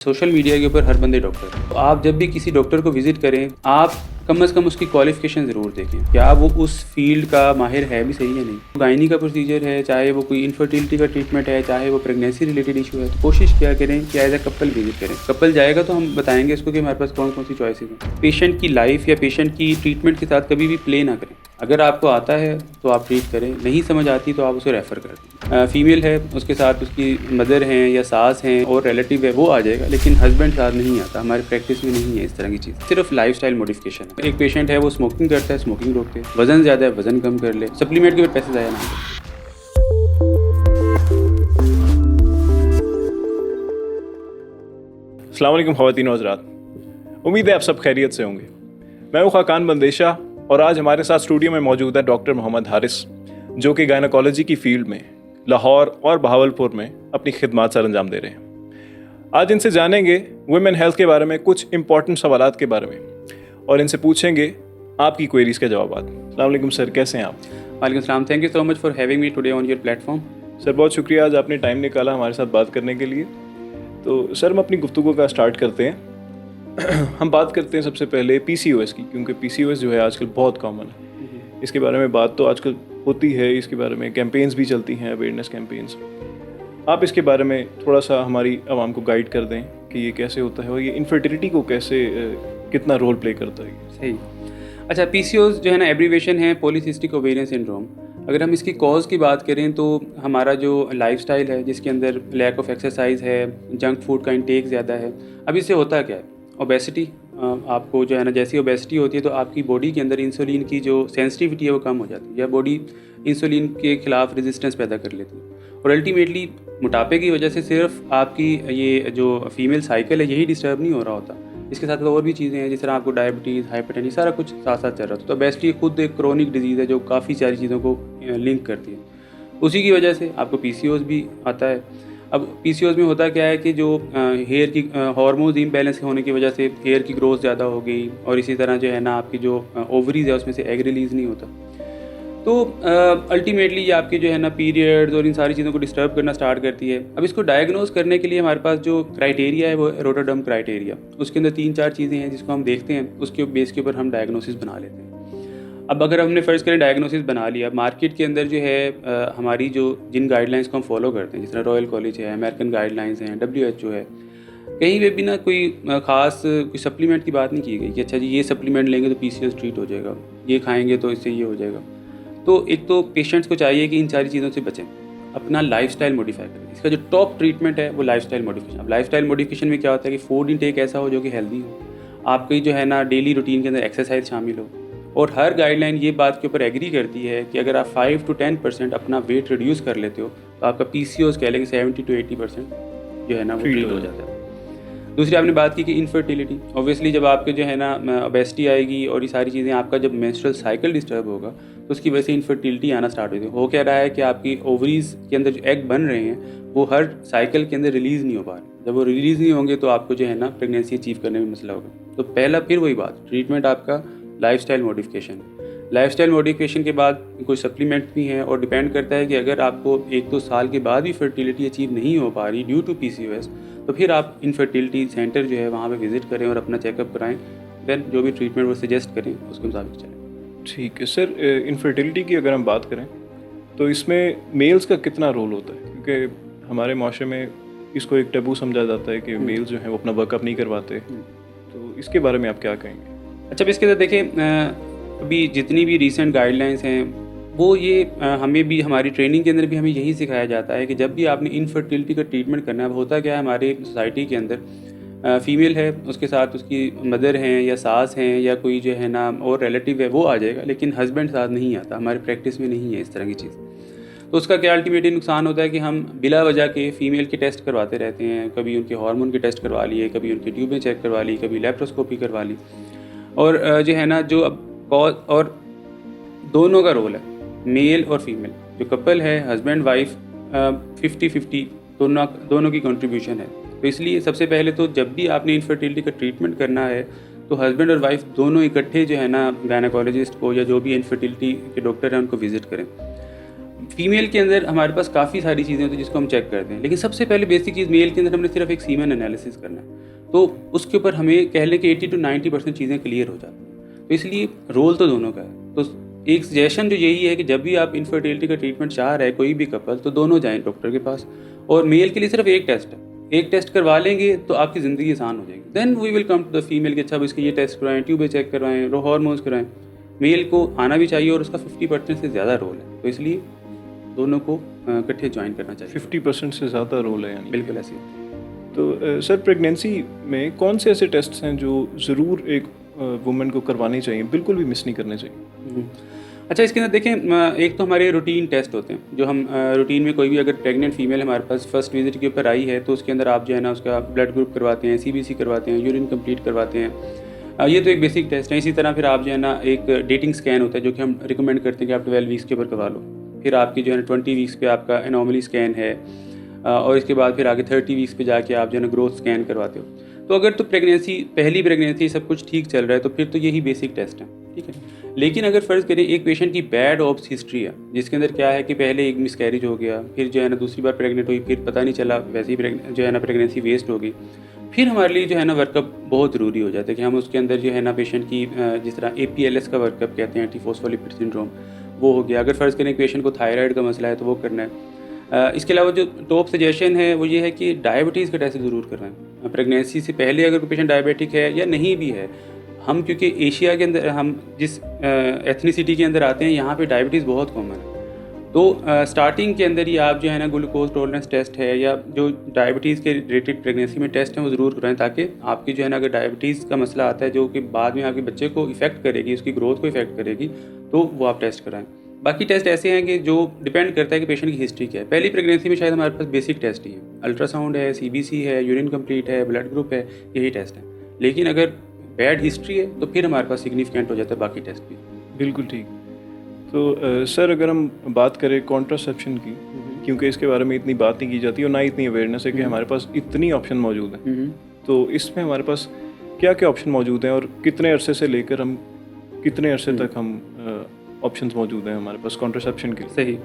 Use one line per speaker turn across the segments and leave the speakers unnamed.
Social media के ऊपर हर बंदे डॉक्टर है। तो आप जब भी किसी डॉक्टर को विजिट करें, आप कम से कम उसकी क्वालिफिकेशन ज़रूर देखें, क्या वो उस फील्ड का माहिर है भी सही या नहीं। गायनी का प्रोसीजर है, चाहे वो कोई इनफर्टिलिटी का ट्रीटमेंट है, चाहे वो प्रेगनेंसी रिलेटेड इशू है, तो कोशिश क्या करें कि एज ए कपल विजिट करें। कपल जाएगा तो हम बताएंगे उसको कि हमारे पास कौन कौन सी चॉइसेस हैं। पेशेंट की लाइफ या पेशेंट की ट्रीटमेंट के साथ कभी भी प्ले ना करें। अगर आपको आता है तो आप ट्रीट करें, नहीं समझ आती तो आप उसे रेफ़र कर दें। फीमेल है, उसके साथ उसकी मदर हैं या सास हैं और रिलेटिव है, वो आ जाएगा, लेकिन हस्बैंड साथ नहीं आता। हमारे प्रैक्टिस में नहीं है इस तरह की चीज़। सिर्फ लाइफस्टाइल मॉडिफिकेशन है। एक पेशेंट है वो स्मोकिंग करता है, स्मोकिंग रोक दे। वज़न ज़्यादा है, वज़न कम कर ले। सप्लीमेंट के ऊपर पैसे ज़ाया ना करें।
अस्सलाम वालेकुम ख़वातीन व हज़रात, उम्मीद है आप सब खैरियत से होंगे। मैं हूँ खाकान बंदेशा और आज हमारे साथ स्टूडियो में मौजूद है डॉक्टर मोहम्मद हारिस, जो कि गायनोकोलॉजी की फील्ड में लाहौर और बहावलपुर में अपनी खिदमात सर अंजाम दे रहे हैं। आज इनसे जानेंगे वुमेन हेल्थ के बारे में, कुछ इंपॉर्टेंट सवालात के बारे में, और इनसे पूछेंगे आपकी क्वेरीज के जवाब। अस्सलाम वालेकुम सर, कैसे हैं आप?
वालेकुम सलाम। Thank you so much for having me today on your platform.
Sir बहुत शुक्रिया, आज आपने टाइम निकाला हमारे साथ बात करने के लिए। तो सर हम अपनी गुफ्तगू का स्टार्ट करते हैं। हम बात करते हैं सबसे पहले PCOS की, क्योंकि PCOS जो है आजकल बहुत कॉमन है। इसके बारे में बात तो आजकल होती है, इसके बारे में कैंपेन्स भी चलती हैं, अवेयरनेस कैंपेन्स। आप इसके बारे में थोड़ा सा हमारी आवाम को गाइड कर दें कि ये कैसे होता है और ये इनफर्टिलिटी को कैसे कितना रोल प्ले करता है।
सही। अच्छा, PCOS जो है ना, एब्रीवेशन है पॉलीसिस्टिक ओवेरियन सिंड्रोम। अगर हम इसकी कॉज की बात करें तो हमारा जो लाइफस्टाइल है, जिसके अंदर लैक ऑफ एक्सरसाइज है, जंक फूड का इंटेक ज़्यादा है। अब इससे होता क्या है, ओबेसिटी। आपको जो है ना, जैसी ओबेसिटी होती है तो आपकी बॉडी के अंदर इंसुलिन की जो सेंसिटिविटी है वो कम हो जाती है, या बॉडी इंसुलिन के खिलाफ रेजिस्टेंस पैदा कर लेती है। और अल्टीमेटली मोटापे की वजह से सिर्फ आपकी ये जो फीमेल साइकिल है यही डिस्टर्ब नहीं हो रहा होता, इसके साथ और भी चीज़ें हैं, जिस तरह आपको डायबिटीज़, हाइपरटेंशन, सारा कुछ साथ साथ चल रहा था। तो ओबेसिटी खुद एक क्रोनिक डिजीज़ है जो काफ़ी सारी चीज़ों को लिंक करती है। उसी की वजह से आपको PCOS भी आता है। अब PCOS में होता क्या है कि जो हेयर की हार्मोन्स इम्बैलेंस होने की वजह से हेयर की ग्रोथ ज़्यादा हो गई, और इसी तरह जो है ना आपकी जो ओवरीज है उसमें से एग रिलीज़ नहीं होता। तो अल्टीमेटली ये आपके जो है ना पीरियड्स और इन सारी चीज़ों को डिस्टर्ब करना स्टार्ट करती है। अब इसको डायग्नोज करने के लिए हमारे पास जो क्राइटेरिया है वो रोटरडम क्राइटेरिया। उसके अंदर 3-4 चीज़ें हैं जिसको हम देखते हैं, उसके बेस के ऊपर हम डायग्नोसिस बना लेते हैं। अब अगर हमने फ़र्ज़ करें डायग्नोसिस बना लिया, मार्केट के अंदर जो है हमारी जो जिन गाइडलाइंस को हम फॉलो करते हैं, जिस तरह रॉयल कॉलेज है, अमेरिकन गाइडलाइंस हैं, WHO है, कहीं पे भी ना कोई ख़ास कोई सप्लीमेंट की बात नहीं की गई कि अच्छा जी ये सप्लीमेंट लेंगे तो PCOS ट्रीट हो जाएगा, ये खाएंगे तो इससे ये हो जाएगा। तो एक तो पेशेंट्स को चाहिए कि इन सारी चीज़ों से बचें, अपना लाइफस्टाइल मॉडिफाई करें। इसका जो टॉप ट्रीटमेंट है वो लाइफस्टाइल मॉडिफिकेशन। अब लाइफस्टाइल मॉडिफिकेशन में क्या होता है कि फूड इनटेक ऐसा हो जो कि हेल्दी हो, आपकी जो है ना डेली रूटीन के अंदर एक्सरसाइज शामिल हो, और हर गाइडलाइन ये बात के ऊपर एग्री करती है कि अगर आप 5 to 10% अपना वेट रिड्यूस कर लेते हो तो आपका PCOS कह लेंगे 70 to 80% जो है ना वो ट्रीट हो जाता है। दूसरी आपने बात की कि इनफर्टिलिटी। ऑब्वियसली जब आपके जो है ना ओबेसिटी आएगी और ये सारी चीज़ें, आपका जब मेंस्ट्रुअल साइकिल डिस्टर्ब होगा तो उसकी वजह से इनफर्टिलिटी आना स्टार्ट होती है। हो क्या रहा है कि आपकी ओवरीज के अंदर जो एग बन रहे हैं वो हर साइकिल के अंदर रिलीज़ नहीं हो पा रहे। जब वो रिलीज़ नहीं होंगे तो आपको जो है ना प्रेगनेंसी अचीव करने में मसला होगा। तो पहला फिर वही बात, ट्रीटमेंट आपका लाइफस्टाइल मॉडिफिकेशन। लाइफस्टाइल मॉडिफिकेशन के बाद कोई सप्लीमेंट भी हैं, और डिपेंड करता है कि अगर आपको 1-2 साल के बाद भी फर्टिलिटी अचीव नहीं हो पा रही ड्यू टू PCOS, तो फिर आप इनफर्टिलिटी सेंटर जो है वहाँ पे विज़िट करें और अपना चेकअप कराएं। देन जो भी ट्रीटमेंट वो सजेस्ट करें उसके मुताबिक चलें।
ठीक है सर, इनफर्टिलिटी की अगर हम बात करें तो इसमें मेल्स का कितना रोल होता है? क्योंकि हमारे माशरे में इसको एक टैबू समझा जाता है कि मेल्स जो हैं वो अपना वर्कअप नहीं करवाते। तो इसके बारे में आप क्या कहेंगे?
अच्छा, इसके अंदर देखें, अभी जितनी भी रिसेंट गाइडलाइंस हैं वो ये हमें भी हमारी ट्रेनिंग के अंदर भी हमें यही सिखाया जाता है कि जब भी आपने इनफर्टिलिटी का ट्रीटमेंट करना है। अब होता क्या है हमारे सोसाइटी के अंदर, फीमेल है, उसके साथ उसकी मदर हैं या सास हैं या कोई जो है ना और रिलेटिव है, वो आ जाएगा, लेकिन हस्बैंड साथ नहीं आता। हमारे प्रैक्टिस में नहीं है इस तरह की चीज़। तो उसका क्या अल्टीमेटली नुकसान होता है कि हम बिला वजह के फ़ीमेल के टेस्ट करवाते रहते हैं। कभी उनके हार्मोन के टेस्ट करवा लिए, कभी उनकी ट्यूबें चेक करवा ली, कभी लेप्रोस्कोपी करवा ली। और जो है ना जो अब कॉज, और दोनों का रोल है, मेल और फीमेल जो कपल है, हस्बैंड वाइफ, 50-50 दोनों की कंट्रीब्यूशन है। तो इसलिए सबसे पहले तो जब भी आपने इनफर्टिलिटी का ट्रीटमेंट करना है तो हस्बैंड और वाइफ दोनों इकट्ठे जो है ना गायनेकोलॉजिस्ट को या जो भी इनफर्टिलिटी के डॉक्टर हैं उनको विज़िट करें। फीमेल के अंदर हमारे पास काफ़ी सारी चीज़ें होती हैं जिसको हम चेक करते हैं, लेकिन सबसे पहले बेसिक चीज़ मेल के अंदर हमने सिर्फ एक सीमेन एनालिसिस करना है, तो उसके ऊपर हमें कह लें कि 80 to 90% चीज़ें क्लियर हो जाती हैं। तो इसलिए रोल तो दोनों का है। तो एक सजेशन जो यही है कि जब भी आप इनफर्टिलिटी का ट्रीटमेंट चाह रहे हैं कोई भी कपल, तो दोनों जाएँ डॉक्टर के पास। और मेल के लिए सिर्फ एक टेस्ट है, एक टेस्ट करवा लेंगे तो आपकी ज़िंदगी आसान हो जाएगी। Then we will come to the female कि अच्छा अब इसके ये टेस्ट करवाएं, ट्यूबें चेक करवाएं, हार्मोन्स कराएं। मेल को आना भी चाहिए और उसका 50% से ज़्यादा रोल है, तो इसलिए दोनों को इकट्ठे ज्वाइन करना चाहिए।
50% से ज़्यादा रोल है यानी।
बिल्कुल ऐसे।
तो सर प्रेगनेंसी में कौन से ऐसे टेस्ट हैं जो ज़रूर एक वुमेन को करवाने चाहिए, बिल्कुल भी मिस नहीं करने चाहिए?
अच्छा, इसके अंदर देखें, एक तो हमारे रूटीन टेस्ट होते हैं जो हम रूटीन में कोई भी अगर प्रेग्नेंट फीमेल हमारे पास फर्स्ट विजिट के ऊपर आई है तो उसके अंदर आप जो है ना उसका ब्लड ग्रुप करवाते हैं, CBC करवाते हैं, यूरिन कंप्लीट करवाते हैं। ये तो एक बेसिक टेस्ट है। इसी तरह फिर आप जो है ना एक डेटिंग स्कैन होता है जो कि हम रिकमेंड करते हैं कि आप 12 वीक्स के ऊपर करवा लो। फिर आपकी जो है ना 20 वीक्स पे आपका एनॉमली स्कैन है, और इसके बाद फिर आगे 30 वीक्स पे जाके आप जो है ना ग्रोथ स्कैन करवाते हो। तो अगर तो पहली प्रेगनेंसी सब कुछ ठीक चल रहा है तो फिर तो यही बेसिक टेस्ट है, ठीक है। लेकिन अगर फ़र्ज़ करें एक पेशेंट की बैड ऑप्स हिस्ट्री है जिसके अंदर क्या है कि पहले एक मिसकैरेज हो गया, फिर जो है ना दूसरी बार प्रेग्नेंट हुई, फिर पता नहीं चला, वैसे ही जो है ना प्रेगनेंसी वेस्ट हो गई, फिर हमारे लिए जो है ना वर्कअप बहुत ज़रूरी हो जाता है कि हम उसके अंदर जो है ना पेशेंट की जिस तरह APLS का वर्कअप कहते हैं, एंटीफॉस्फोलिपिड सिंड्रोम, वो हो गया। अगर फ़र्ज़ करें पेशेंट को थायराइड का मसला है तो वो करना है। इसके अलावा जो टॉप सजेशन है वो ये है कि डायबिटीज़ का टेस्ट ज़रूर करना है। प्रेगनेंसी से पहले अगर कोई पेशेंट डायबिटिक है या नहीं भी है, हम क्योंकि एशिया के अंदर हम जिस एथनिसिटी के अंदर आते हैं यहाँ पे डायबिटीज़ बहुत कॉमन है, तो स्टार्टिंग के अंदर ही आप जो है ना ग्लूकोज टॉलरेंस टेस्ट है या जो डायबिटीज़ के रिलेटेड प्रेगनेंसी में टेस्ट हैं वो ज़रूर कराएं, ताकि आपकी जो है ना अगर डायबिटीज़ का मसला आता है जो कि बाद में आपके बच्चे को इफ़ेक्ट करेगी, उसकी ग्रोथ को इफ़ेक्ट करेगी, तो वो आप टेस्ट कराएं। बाकी टेस्ट ऐसे हैं कि जो डिपेंड करता है कि पेशेंट की हिस्ट्री क्या है। पहली प्रेगनेंसी में शायद हमारे पास बेसिक टेस्ट ही है, अल्ट्रासाउंड है, CBC है, यूरिन कंप्लीट है, ब्लड ग्रुप है, यही टेस्ट है। लेकिन अगर बैड हिस्ट्री है तो फिर हमारे पास सिग्निफिकेंट हो जाता है बाकी टेस्ट भी।
बिल्कुल ठीक। तो सर अगर हम बात करें कॉन्ट्रासेप्शन की, क्योंकि इसके बारे में इतनी बात नहीं की जाती और ना इतनी अवेयरनेस है कि हमारे पास इतनी ऑप्शन मौजूद हैं, तो इसमें हमारे पास क्या क्या ऑप्शन मौजूद हैं और कितने अरसे से लेकर हम कितने अरसे तक हम ऑप्शंस मौजूद हैं हमारे पास कॉन्ट्रासेप्शन के?
सही।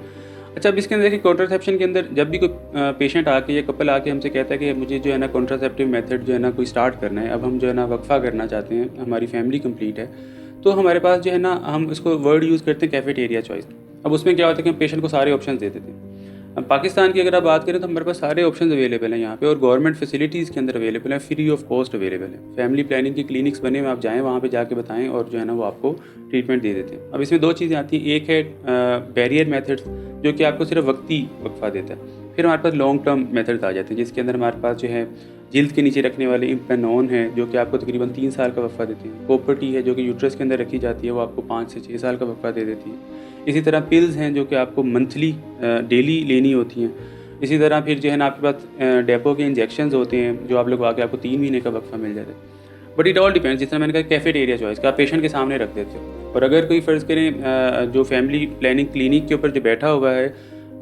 अच्छा, अब इसके अंदर देखिए कॉन्ट्रासेप्शन के अंदर जब भी कोई पेशेंट आके या कपल आके हमसे कहता है कि मुझे जो है ना कॉन्ट्रासेप्टिव मेथड जो है ना कोई स्टार्ट करना है, अब हम जो है ना वक्फा करना चाहते हैं, हमारी फैमिली कंप्लीट है, तो हमारे पास जो है ना हम इसको वर्ड यूज़ करते हैं कैफेटेरिया चॉइस। अब उसमें क्या होता है कि हम पेशेंट को सारे ऑप्शन दे देते हैं। अब पाकिस्तान की अगर आप बात करें तो हमारे पास सारे ऑप्शन अवेलेबल हैं यहाँ पे, और गवर्नमेंट फैसिलिटीज़ के अंदर अवेलेबल है, फ्री ऑफ कॉस्ट अवेलेबल है। फैमिली प्लानिंग की क्लिनिक्स बने हुए, आप जाएँ वहाँ पे जाके बताएं और जो है ना वो आपको ट्रीटमेंट दे देते हैं। अब इसमें दो चीज़ें आती हैं, एक है बैरियर मेथड्स जो कि आपको सिर्फ वक्ती वक्फा देता है। फिर हमारे पास लॉन्ग टर्म मेथड्स आ जाते हैं जिसके अंदर हमारे पास जो है जिल्द के नीचे रखने वाले इम्प्लानॉन है जो कि आपको तकरीबन 3 साल का वक्फा देती है। कॉपर-टी है जो कि यूट्रस के अंदर रखी जाती है, वो आपको 5 से 6 साल का वक्फा दे देती है। इसी तरह पिल्स हैं जो कि आपको मंथली डेली लेनी होती हैं। इसी तरह फिर जो है ना आपके पास डेपो के इंजेक्शंस होते हैं जो आप लगवा के आपको 3 महीने का वक्फा मिल जाता है। बट इट ऑल डिपेंड्स, जिस तरह मैंने कहा कैफेटेरिया चॉइस का आप पेशेंट के सामने रख देते हो। और अगर कोई फ़र्ज़ करें जो फैमिली प्लानिंग क्लिनिक के ऊपर जो बैठा हुआ है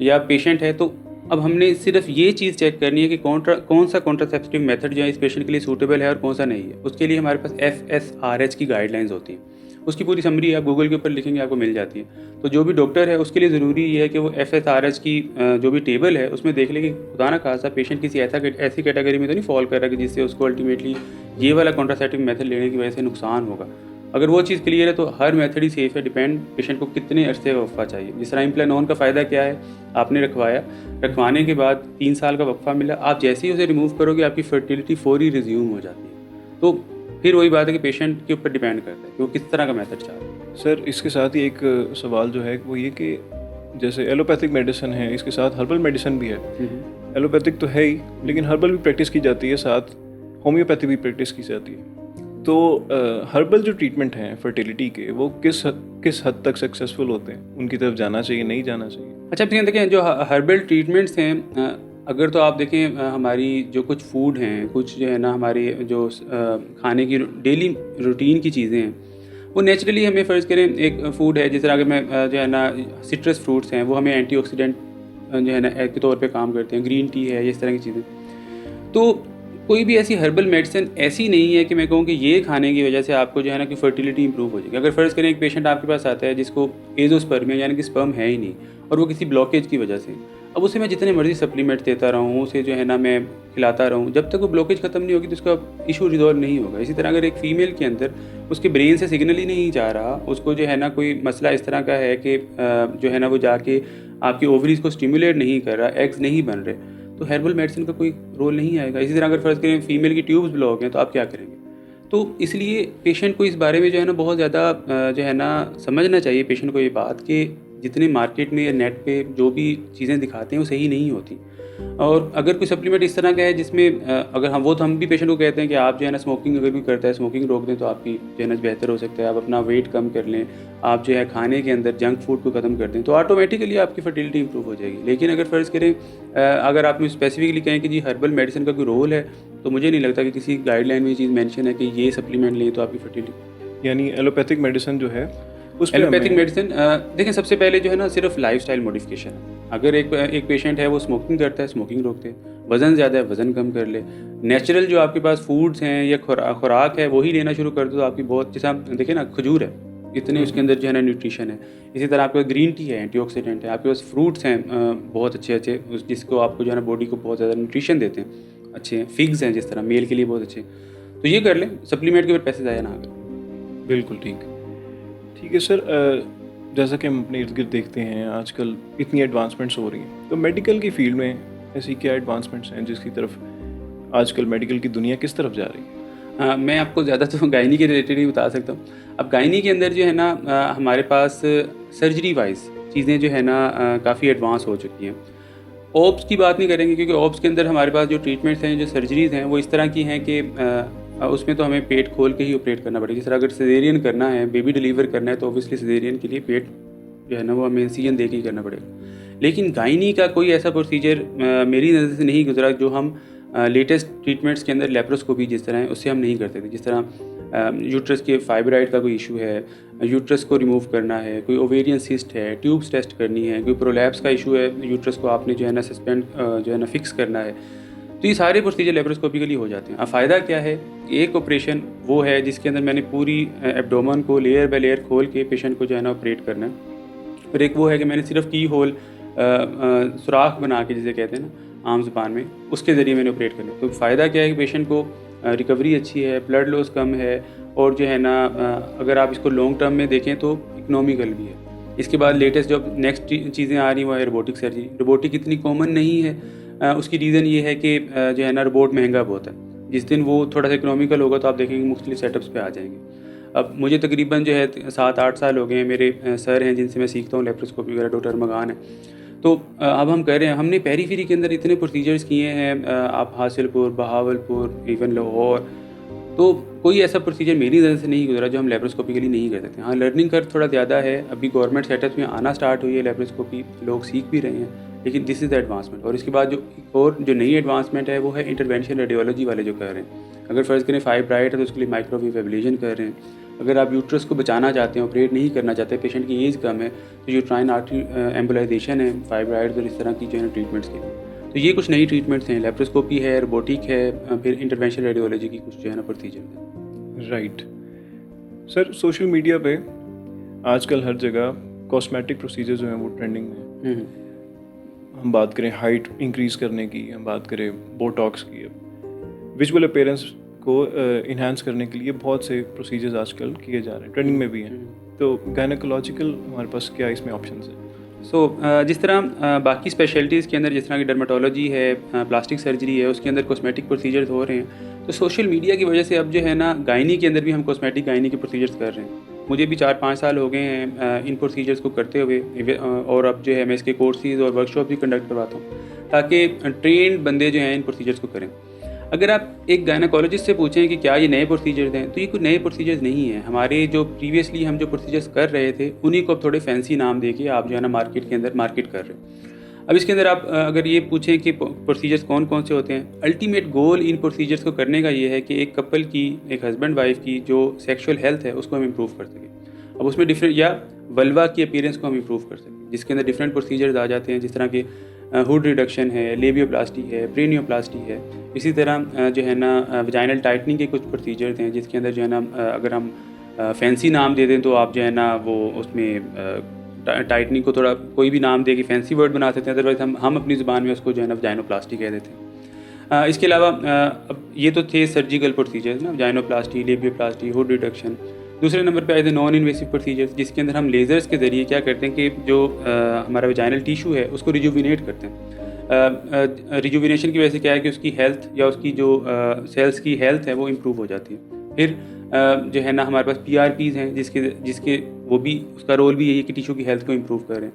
या पेशेंट है, तो अब हमने सिर्फ ये चीज़ चेक करनी है कि कौन सा कॉन्ट्रासेप्टिव मेथड जो है इस पेशेंट के लिए सूटेबल है और कौन सा नहीं है। उसके लिए हमारे पास FSRH की गाइडलाइंस होती हैं, उसकी पूरी समरी आप गूगल के ऊपर लिखेंगे आपको मिल जाती है। तो जो भी डॉक्टर है उसके लिए ज़रूरी ये है कि वो FSRH की जो भी टेबल है उसमें देख ले कि खुदा ना खासा पेशेंट किसी ऐसी कैटेगरी में तो नहीं फॉल कर रहा कि जिससे उसको अल्टीमेटली ये वाला कॉन्ट्रासेप्टिव मेथड लेने की वजह से नुकसान होगा। अगर वो चीज़ क्लियर है तो हर मेथड ही सेफ़ है, डिपेंड पेशेंट को कितने अरसे का वक्फा चाहिए। जिस तरह इम्प्लानॉन का फ़ायदा क्या है, आपने रखवाया, रखवाने के बाद 3 साल का वक्फा मिला, आप जैसे ही उसे रिमूव करोगे आपकी फर्टिलिटी फौरी रिज्यूम हो जाती है। तो फिर वही बात है कि पेशेंट के ऊपर डिपेंड करता है कि वो किस तरह का मेथड चाह रहे हैं।
सर इसके साथ ही एक सवाल जो है वो ये कि जैसे एलोपैथिक मेडिसिन है, इसके साथ हर्बल मेडिसिन भी है। एलोपैथिक तो है ही, लेकिन हर्बल भी प्रैक्टिस की जाती है, साथ होम्योपैथी भी प्रैक्टिस की जाती है। तो हर्बल जो ट्रीटमेंट हैं फर्टिलिटी के, वो किस हद तक सक्सेसफुल होते हैं? उनकी तरफ जाना चाहिए, नहीं जाना चाहिए?
अच्छा, फिर देखें जो हर्बल ट्रीटमेंट्स हैं, अगर तो आप देखें हमारी जो कुछ फूड हैं, कुछ जो है ना हमारी जो खाने की डेली रूटीन की चीज़ें हैं, वो नेचुरली हमें फ़र्ज़ करें एक फ़ूड है, जिस तरह अगर मैं जो है ना सिट्रस फ्रूट्स हैं वो हमें एंटीऑक्सीडेंट जो है ना के तौर पे काम करते हैं, ग्रीन टी है, इस तरह की चीज़ें। तो कोई भी ऐसी हर्बल मेडिसिन ऐसी नहीं है कि मैं कहूँ कि ये खाने की वजह से आपको जो है ना कि फर्टिलिटी इंप्रूव हो जाएगी। अगर फ़र्ज़ करें एक पेशेंट आपके पास आता है जिसको एज़ोस्पर्मिया यानी कि स्पर्म है ही नहीं और वो किसी ब्लॉकेज की वजह से, अब उसे मैं जितने मर्ज़ी सप्लीमेंट देता रहूँ, उसे जो है ना मैं खिलाता रहूँ, जब तक वो ब्लॉकेज ख़त्म नहीं होगी तो उसका इशू रिज़ॉल्व नहीं होगा। इसी तरह अगर एक फ़ीमेल के अंदर उसके ब्रेन से सिग्नल ही नहीं जा रहा, उसको जो है ना कोई मसला इस तरह का है कि जो है ना वो जाके आपकी ओवरीज़ को स्टिमुलेट नहीं कर रहा, एग्स नहीं बन रहे, तो हर्बल मेडिसिन का कोई रोल नहीं आएगा। इसी तरह अगर फ़र्ज़ करें फीमेल की ट्यूब्स ब्लॉक हैं तो आप क्या करेंगे? तो इसलिए पेशेंट को इस बारे में जो है ना बहुत ज़्यादा जो है ना समझना चाहिए पेशेंट को ये बात कि जितने मार्केट में या नेट पे जो भी चीज़ें दिखाते हैं वो सही नहीं होती। और अगर कोई सप्लीमेंट इस तरह का है जिसमें अगर हम भी पेशेंट को कहते हैं कि आप जो है ना स्मोकिंग अगर भी करता है स्मोकिंग रोक दें तो आपकी जो है ना बेहतर हो सकता है, आप अपना वेट कम कर लें, आप जो है खाने के अंदर जंक फूड को ख़त्म कर दें तो ऑटोमेटिकली आपकी फर्टिलिटी इंप्रूव हो जाएगी। लेकिन अगर फ़र्ज़ करें अगर आप स्पेसिफिकली कहें कि जी हर्बल मेडिसिन का कोई रोल है, तो मुझे नहीं लगता कि किसी गाइडलाइन में ये चीज़ मेंशन है कि ये सप्लीमेंट लें तो आपकी फर्टिलिटी।
यानी एलोपैथिक मेडिसिन जो है उस पे
एलोपैथिक
हमें
मेडिसिन देखें सबसे पहले जो है ना सिर्फ लाइफस्टाइल मॉडिफिकेशन है। अगर एक पेशेंट है वो स्मोकिंग करता है, स्मोकिंग रोक दे, वज़न ज़्यादा है वज़न कम कर ले, नेचुरल जो आपके पास फूड्स हैं या खुराक है वही लेना शुरू कर दो तो आपकी बहुत, जैसे आप देखें ना खजूर है, इतने उसके अंदर जो है ना न्यूट्रिशन है। इसी तरह आपके पास ग्रीन टी है, एंटीऑक्सीडेंट है, आपके पास फ्रूट्स हैं बहुत अच्छे अच्छे जिसको आपको जो है ना बॉडी को बहुत ज़्यादा न्यूट्रिशन देते हैं, अच्छे हैं। फिग्स हैं जिस तरह मेल के लिए बहुत अच्छे, तो ये कर लें, सप्लीमेंट के ऊपर पैसे ज़ाया ना करें।
बिल्कुल ठीक है सर। जैसा कि हम अपने इर्द गिर्द देखते हैं आजकल इतनी एडवांसमेंट्स हो रही हैं, तो मेडिकल की फील्ड में ऐसी क्या एडवांसमेंट्स हैं जिसकी तरफ आजकल मेडिकल की दुनिया किस तरफ जा रही है?
मैं आपको ज़्यादा तो गायनी के रिलेटेड ही बता सकता हूँ। अब गायनी के अंदर जो है ना हमारे पास सर्जरी वाइज चीज़ें जो है ना काफ़ी एडवांस हो चुकी हैं। ओप्स की बात नहीं करेंगे क्योंकि ओप्स के अंदर हमारे पास जो ट्रीटमेंट्स हैं, जो सर्जरीज़ हैं, वो इस तरह की हैं कि उसमें तो हमें पेट खोल के ही ऑपरेट करना पड़ेगा। जिस तरह अगर सिजेरियन करना है, बेबी डिलीवर करना है, तो ऑब्वियसली सिजेरियन के लिए पेट जो है ना वो हमें इंसिजन दे के ही करना पड़ेगा। लेकिन गायनी का कोई ऐसा प्रोसीजर मेरी नज़र से नहीं गुजरा जो हम लेटेस्ट ट्रीटमेंट्स के अंदर लेप्रोस्कोपी जिस तरह है उससे हम नहीं करते थे। जिस तरह यूट्रस के फाइब्राइड का कोई इशू है, यूट्रस को रिमूव करना है, कोई ओवेरियन सिस्ट है, ट्यूब्स टेस्ट करनी है, कोई प्रोलैप्स का इशू है, यूट्रस को आपने जो है ना सस्पेंड जो है ना फिक्स करना है, तो ये सारे प्रोसीजर लेप्रोस्कोपिकली हो जाते हैं। अब फ़ायदा क्या है, एक ऑपरेशन वो है जिसके अंदर मैंने पूरी एब्डोमन को लेयर बाय लेयर खोल के पेशेंट को जो है ना ऑपरेट करना है, और एक वो है कि मैंने सिर्फ की होल सुराख बना के जिसे कहते हैं ना आम ज़ुबान में, उसके ज़रिए मैंने ऑपरेट करना है। तो फ़ायदा क्या है कि पेशेंट को रिकवरी अच्छी है, ब्लड लॉस कम है, और जो है ना अगर आप इसको लॉन्ग टर्म में देखें तो इकोनॉमिकल भी है। इसके बाद लेटेस्ट जो नेक्स्ट चीज़ें आ रही हैं वो है रोबोटिक सर्जरी। रोबोटिक इतनी कॉमन नहीं है, उसकी रीज़न ये है कि जो है ना रोबोट महंगा बहुत है। जिस दिन वो थोड़ा सा इकोनॉमिकल होगा तो आप देखेंगे मुख्तलिफ सेटअप्स पे आ जाएंगे। अब मुझे तकरीबन जो है 7-8 साल हो गए हैं, मेरे सर हैं जिनसे मैं सीखता हूँ लेप्रोस्कोपी वगैरह, डॉक्टर मगान है। तो अब हम कह रहे हैं, हमने पेरीफेरी के अंदर इतने प्रोसीजर्स किए हैं, आप हासिलपुर, बहावलपुर, इवन लाहौर, तो कोई ऐसा प्रोसीजर मेरी नज़र से नहीं गुजरा जो हम लेप्रोस्कोपिकली नहीं कर सकते। हाँ, लर्निंग कर्व थोड़ा ज़्यादा है, अभी गवर्नमेंट सेटअप्स में आना स्टार्ट हुई है लेप्रोस्कोपी, लोग सीख भी रहे हैं, लेकिन दिस इज़ द एडवांसमेंट। और इसके बाद जो नई एडवांसमेंट है वो है इंटरवेंशन रेडियोलॉजी वाले जो कर रहे हैं। अगर फ़र्ज़ करें फाइब्राइड है तो उसके लिए माइक्रोवेव एब्लेशन कर रहे हैं। अगर आप यूट्रस को बचाना चाहते हैं, ऑपरेट नहीं करना चाहते, पेशेंट की एज कम है, तो यूट्राइन आर्टरी एम्बोलाइजेशन है, फाइब्राइड और इस तरह की जो है ट्रीटमेंट्स के लिए, तो ये कुछ नई ट्रीटमेंट्स हैं। लेप्रोस्कोपी है, रोबोटिक है, फिर इंटरवेंशन रेडियोलॉजी की कुछ जो है ना प्रोसीजर है।
राइट सर, सोशल मीडिया पे आजकल हर जगह कॉस्मेटिक प्रोसीजर जो हैं वो ट्रेंडिंग में है। हम बात करें हाइट इंक्रीज़ करने की, हम बात करें बोटॉक्स की, विजुअल अपीयरेंस को इन्हांस करने के लिए बहुत से प्रोसीजर्स आजकल किए जा रहे हैं, ट्रेंडिंग में भी हैं। तो गायनेकोलॉजिकल हमारे पास क्या इसमें ऑप्शंस हैं?
जिस तरह बाकी स्पेशलिटीज़ के अंदर जिस तरह की डर्माटोलॉजी है, प्लास्टिक सर्जरी है, उसके अंदर कॉस्मेटिक प्रोसीजर्स हो रहे हैं, तो सोशल मीडिया की वजह से अब जो है ना गायनी के अंदर भी हम कॉस्मेटिक गायनी के प्रोसीजर्स कर रहे हैं। मुझे भी 4-5 साल हो गए हैं इन प्रोसीजर्स को करते हुए, और अब जो है मैं इसके कोर्सेज़ और वर्कशॉप भी कंडक्ट करवाता हूँ ताकि ट्रेंड बंदे जो हैं इन प्रोसीजर्स को करें। अगर आप एक गायनेकोलॉजिस्ट से पूछें कि क्या ये नए प्रोसीजर्स हैं, तो ये कोई नए प्रोसीजर्स नहीं हैं। हमारे जो प्रीवियसली हम जो प्रोसीजर्स कर रहे थे उन्हीं को अब थोड़े फैंसी नाम देके आप जो है ना मार्केट के अंदर मार्केट कर रहे हैं। अब इसके अंदर आप अगर ये पूछें कि प्रोसीजर्स कौन कौन से होते हैं, अल्टीमेट गोल इन प्रोसीजर्स को करने का ये है कि एक कपल की, एक हस्बैंड वाइफ की जो सेक्शुअल हेल्थ है उसको हम इम्प्रूव कर सकें। अब उसमें डिफरेंट, या वल्वा की अपीयरेंस को हम इम्प्रूव कर सकें, जिसके अंदर डिफरेंट प्रोसीजर्स आ जाते हैं, जिस तरह के हुड रिडक्शन है, लेबियोप्लास्टी है, प्रीनियोप्लास्टी है। इसी तरह जो है ना वजाइनल टाइटनिंग के कुछ प्रोसीजर्स हैं जिसके अंदर जो है ना अगर हम फैंसी नाम दे दें तो आप जो है ना वो उसमें टाइटनिंग को थोड़ा कोई भी नाम दे के फैंसी वर्ड बना सकते हैं, अदरवाइज़ हम अपनी ज़ुबान में उसको जो है ना वजाइनोप्लास्टी कह देते हैं। इसके अलावा अब ये तो थे सर्जिकल प्रोसीजर्स ना, वजाइनोप्लास्टी, लेबियोप्लास्टी, हुड रिडक्शन। दूसरे नंबर पे आए थे नॉन इन्वेसिव प्रोसीजर्स जिसके अंदर हम लेज़र्स के ज़रिए क्या करते हैं कि जो हमारा वजाइनल टिशू है उसको रिजुविनेट करते हैं। रिजुविनेशन की वजह से क्या है कि उसकी हेल्थ या उसकी जो सेल्स की हेल्थ है वो इम्प्रूव हो जाती है। फिर जो है ना हमारे पास PRPs हैं जिसके वो भी उसका रोल भी यही है कि टिशू की हेल्थ को इम्प्रूव करें।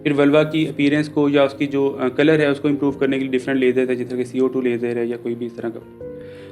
फिर वल्वा की अपीयरेंस को या उसकी जो कलर है उसको इम्प्रूव करने के लिए डिफरेंट लेज़र है, जिस तरह के CO2 लेज़र है या कोई भी इस तरह का।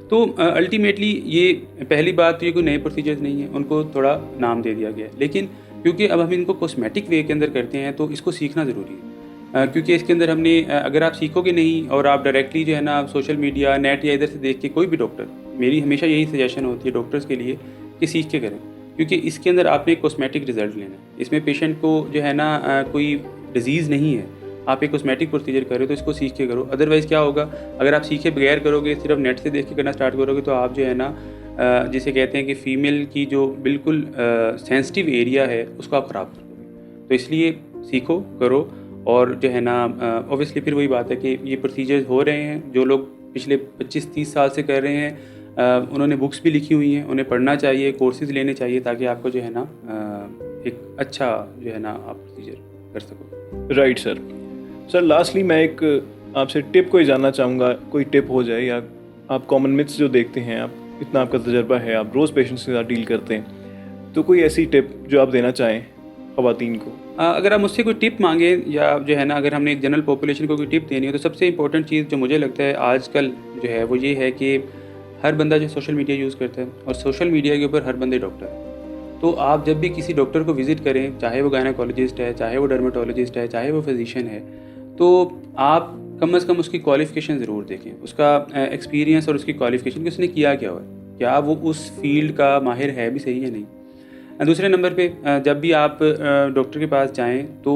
तो अल्टीमेटली ये पहली बात तो ये कोई नए प्रोसीजर्स नहीं है, उनको थोड़ा नाम दे दिया गया है। लेकिन क्योंकि अब हम इनको कॉस्मेटिक वे के अंदर करते हैं तो इसको सीखना ज़रूरी है, क्योंकि इसके अंदर हमने अगर आप सीखोगे नहीं और आप डायरेक्टली जो है ना सोशल मीडिया, नेट या इधर से देख के कोई भी डॉक्टर, मेरी हमेशा यही सजेशन होती है डॉक्टर्स के लिए कि सीख के करें, क्योंकि इसके अंदर आपने एक कॉस्मेटिक रिजल्ट लेना है। इसमें पेशेंट को जो है ना कोई डिजीज़ नहीं है, आप एक कॉस्मेटिक प्रोसीजर करो तो इसको सीख के करो। अदरवाइज़ क्या होगा, अगर आप सीखे बगैर करोगे, सिर्फ नेट से देख के करना स्टार्ट करोगे तो आप जो है ना जिसे कहते हैं कि फ़ीमेल की जो बिल्कुल सेंसिटिव एरिया है उसको आप ख़राब करोगे। तो इसलिए सीखो, करो, और जो है ना ऑब्वियसली फिर वही बात है कि ये प्रोसीजर्स हो रहे हैं, जो लोग पिछले 25-30 साल से कर रहे हैं उन्होंने बुक्स भी लिखी हुई हैं, उन्हें पढ़ना चाहिए, कोर्सेज़ लेने चाहिए, ताकि आपको जो है ना एक अच्छा जो है ना आप प्रोसीजर कर सको।
राइट सर, लास्टली मैं एक आपसे टिप कोई जानना चाहूँगा, कोई टिप हो जाए, या आप कॉमन मिथ्स जो देखते हैं, आप इतना आपका तजर्बा है, आप रोज़ पेशेंट्स के साथ डील करते हैं, तो कोई ऐसी टिप जो आप देना चाहें ख़वातीन को?
अगर आप मुझसे कोई टिप मांगें या जो है ना अगर हमने जनरल पॉपुलेशन को कोई टिप देनी हो तो सबसे इंपॉर्टेंट चीज़ जो मुझे लगता है आजकल जो है वो ये है कि हर बंदा जो सोशल मीडिया यूज़ करता है और सोशल मीडिया के ऊपर हर बंदे डॉक्टर है। तो आप जब भी किसी डॉक्टर को विज़िट करें, चाहे वो गायनेकोलॉजिस्ट है, चाहे वो डर्मेटोलॉजिस्ट है, चाहे वो फिजिशियन है, तो आप कम से कम उसकी क्वालिफ़िकेशन ज़रूर देखें, उसका एक्सपीरियंस और उसकी क्वालिफ़िकेशन कि उसने किया क्या हुआ है, क्या वो उस फील्ड का माहिर है भी सही या नहीं। दूसरे नंबर पे जब भी आप डॉक्टर के पास जाएं तो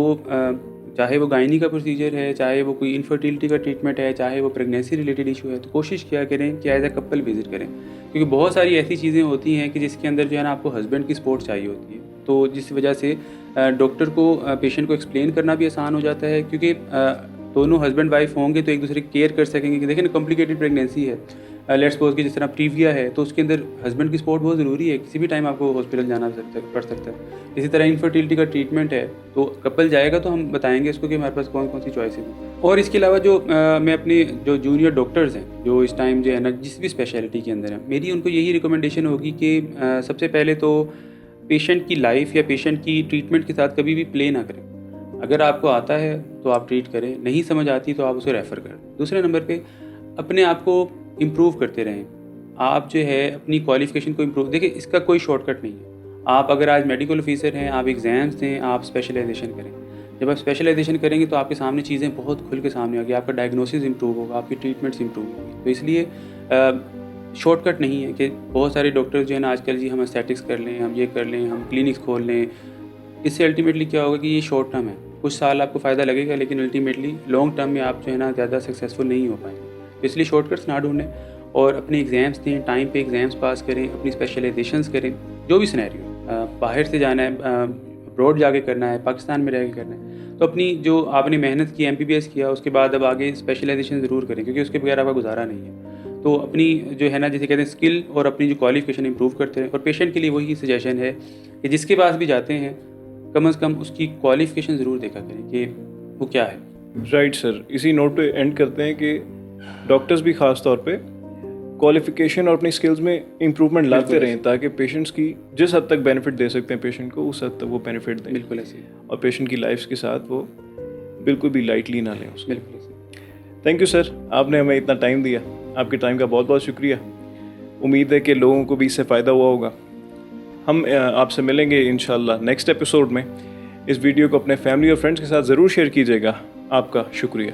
चाहे वो गायनी का प्रोसीजर है, चाहे वो कोई इनफर्टिलिटी का ट्रीटमेंट है, चाहे वो प्रेगनेंसी रिलेटेड इशू है, तो कोशिश किया करें कि एज अ कपल विज़िट करें, क्योंकि बहुत सारी ऐसी चीज़ें होती हैं कि जिसके अंदर जो है ना आपको हस्बैंड की सपोर्ट चाहिए होती है, तो जिस वजह से डॉक्टर को पेशेंट को एक्सप्लेन करना भी आसान हो जाता है, क्योंकि दोनों हस्बैंड वाइफ होंगे तो एक दूसरे की केयर कर सकेंगे कि देखें ना कॉम्प्लिकेटेड प्रेगनेंसी है, लेट्स सपोज कि जिस तरह प्रीविया है, तो उसके अंदर हस्बैंड की सपोर्ट बहुत ज़रूरी है, किसी भी टाइम आपको हॉस्पिटल जाना पड़ सकता है। इसी तरह इनफर्टिलिटी का ट्रीटमेंट है, तो कपल जाएगा तो हम बताएंगे उसको कि हमारे पास कौन कौन सी चॉइसेस हैं। और इसके अलावा जो मैं अपने जो जूनियर डॉक्टर्स हैं जो इस टाइम जो है ना जिस भी स्पेशलिटी के अंदर हैं, मेरी उनको यही रिकमेंडेशन होगी कि सबसे पहले तो पेशेंट की लाइफ या पेशेंट की ट्रीटमेंट के साथ कभी भी प्ले ना करें। अगर आपको आता है तो आप ट्रीट करें, नहीं समझ आती तो आप उसे रेफ़र करें। दूसरे नंबर पे अपने आप को इम्प्रूव करते रहें, आप जो है अपनी क्वालिफ़िकेशन को इम्प्रूव, देखिए इसका कोई शॉर्टकट नहीं है। आप अगर आज मेडिकल ऑफिसर हैं, आप एग्ज़ाम्स दें, आप स्पेशलाइजेशन करें। जब आप स्पेशलाइजेशन करेंगे तो आपके सामने चीज़ें बहुत खुल के सामने आएगी, आपका डायग्नोसिस इम्प्रूव होगा, आपकी ट्रीटमेंट्स इम्प्रूव होगी। तो इसलिए शॉर्टकट नहीं है कि बहुत सारे डॉक्टर्स जो है ना आजकल जी हम एस्थेटिक्स कर लें, हम ये कर लें, हम क्लिनिक्स खोल लें। इससे अल्टीमेटली क्या होगा कि ये शॉर्ट टर्म है, कुछ साल आपको फ़ायदा लगेगा, लेकिन अल्टीमेटली लॉन्ग टर्म में आप जो है ना ज़्यादा सक्सेसफुल नहीं हो पाएंगे। तो इसलिए शॉर्टकट्स ना ढूंढें और अपने एग्ज़ाम्स दें, टाइम पे एग्ज़ाम्स पास करें, अपनी स्पेशलाइजेशंस करें, जो भी सिनेरियो, बाहर से जाना है, अब्रॉड जाके करना है, पाकिस्तान में रह के करना है, तो अपनी जो आपने मेहनत की, MBBS किया, उसके बाद अब आगे स्पेशलाइजेशन ज़रूर करें, क्योंकि उसके बगैर आपका गुजारा नहीं है। तो अपनी जो है ना जिसे कहते हैं स्किल और अपनी जो क्वालिफिकेशन इंप्रूव करते हैं। और पेशेंट के लिए वही सजेशन है कि जिसके पास भी जाते हैं कम से कम उसकी क्वालिफिकेशन ज़रूर देखा करें कि वो क्या है।
राइट सर, इसी नोट पे एंड करते हैं कि डॉक्टर्स भी ख़ास तौर पे क्वालिफिकेशन और अपनी स्किल्स में इम्प्रूवमेंट लाते रहें, ताकि पेशेंट्स की जिस हद तक बेनिफिट दे सकते हैं पेशेंट को, उस हद तक वो बेनिफिट दें।
बिल्कुल ऐसे,
और पेशेंट की लाइफ के साथ वो बिल्कुल भी लाइटली ना लें उसको।
बिल्कुल ऐसे।
थैंक यू सर, आपने हमें इतना टाइम दिया, आपके टाइम का बहुत बहुत शुक्रिया। उम्मीद है कि लोगों को भी इससे फ़ायदा हुआ होगा। हम आपसे मिलेंगे इंशाल्लाह नेक्स्ट एपिसोड में। इस वीडियो को अपने फैमिली और फ्रेंड्स के साथ ज़रूर शेयर कीजिएगा। आपका शुक्रिया।